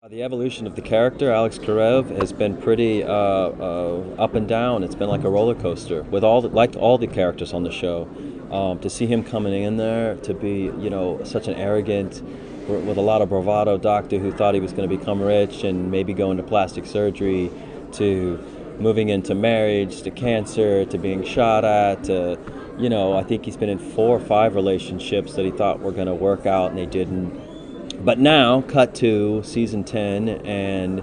The evolution of the character, Alex Karev, has been pretty up and down. It's been like a roller coaster with like all the characters on the show. To see him coming in there to be, such an arrogant, with a lot of bravado doctor who thought he was going to become rich and maybe go into plastic surgery, to moving into marriage, to cancer, to being shot at, to, I think he's been in 4 or 5 relationships that he thought were going to work out and they didn't. But now, cut to season 10, and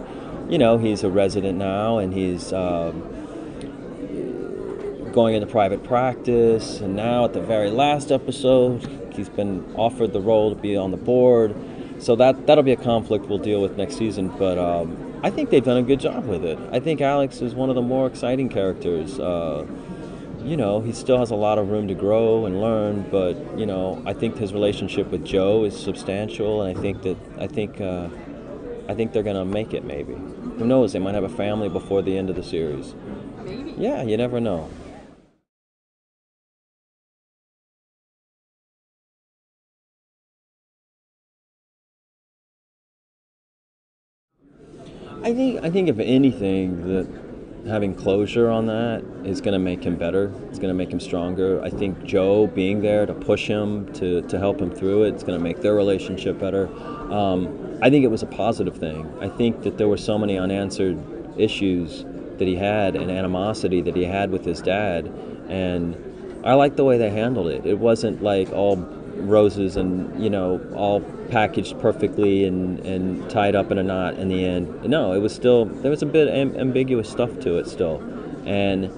he's a resident now, and he's going into private practice. And now, at the very last episode, he's been offered the role to be on the board. So that'll be a conflict we'll deal with next season. But I think they've done a good job with it. I think Alex is one of the more exciting characters. He still has a lot of room to grow and learn, but I think his relationship with Joe is substantial, and I think they're gonna make it. Maybe, who knows? They might have a family before the end of the series. Maybe. Yeah, you never know. I think if anything, that having closure on that is going to make him better. It's going to make him stronger. I think Joe being there to push him, to help him through it, it's going to make their relationship better. I think it was a positive thing. I think that there were so many unanswered issues that he had and animosity that he had with his dad, and I like the way they handled it. It wasn't like all roses and all packaged perfectly and tied up in a knot in the end. No, it was still, there was a bit ambiguous stuff to it still, and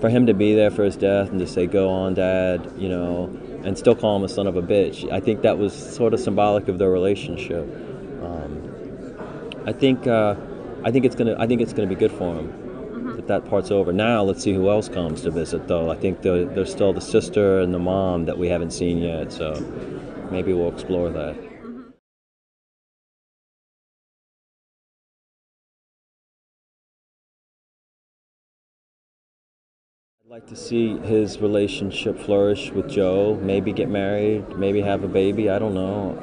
for him to be there for his death and to say go on dad, and still call him a son of a bitch, I think that was sort of symbolic of their relationship. I think it's gonna be good for him that part's over. Now let's see who else comes to visit, though. I think there's still the sister and the mom that we haven't seen yet, so maybe we'll explore that. I'd like to see his relationship flourish with Joe, maybe get married, maybe have a baby, I don't know.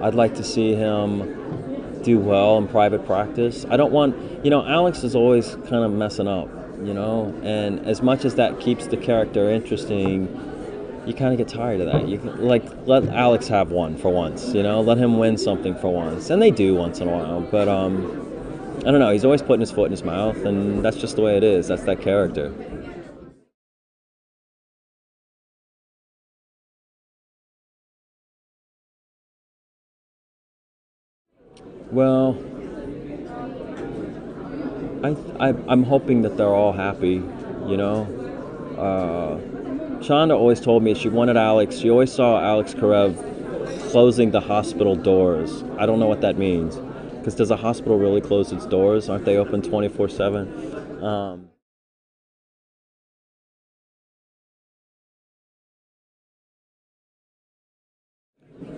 I'd like to see him do well in private practice. I don't want, Alex is always kind of messing up, and as much as that keeps the character interesting, you kind of get tired of that. You can, let Alex have one for once, let him win something for once, and they do once in a while, but I don't know, he's always putting his foot in his mouth, and that's just the way it is. That's that character. Well, I'm hoping that they're all happy, Shonda always told me she wanted Alex, she always saw Alex Karev closing the hospital doors. I don't know what that means, because does a hospital really close its doors? Aren't they open 24/7?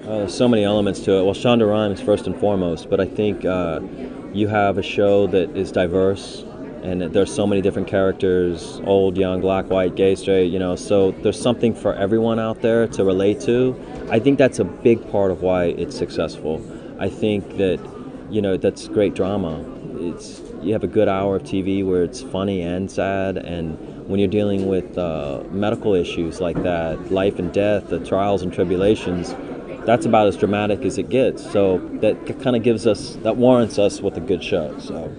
There's so many elements to it. Well, Shonda Rhimes first and foremost, but I think you have a show that is diverse, and there's so many different characters: old, young, black, white, gay, straight. So there's something for everyone out there to relate to. I think that's a big part of why it's successful. I think that that's great drama. You have a good hour of TV where it's funny and sad, and when you're dealing with medical issues like that, life and death, the trials and tribulations, that's about as dramatic as it gets. So that kind of that warrants us with a good show. So.